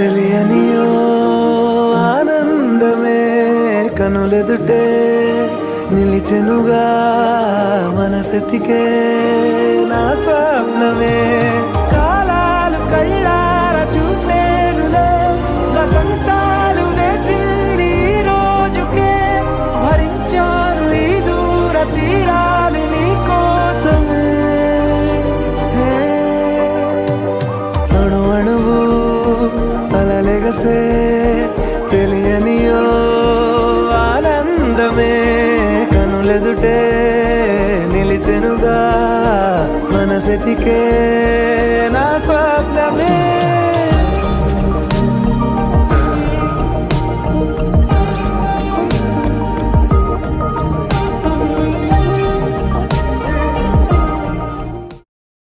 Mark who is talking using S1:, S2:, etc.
S1: తెలియనియో ఆనందమే కనులెదుటే నిలిచెనుగా మనసెతికే నా స్వప్నమే కాలాలు కళ్ళార చూసేనులే వసంతాలు వేచింది ఈ రోజుకే భరించాను ఈ దూర తీరాలు నీ కోసమే అణు అణువు అలలెగసే తెలియనియో ఆనందమే కనులెదుటే నిలిచెనుగా మనసెతికే నా స్వప్నమే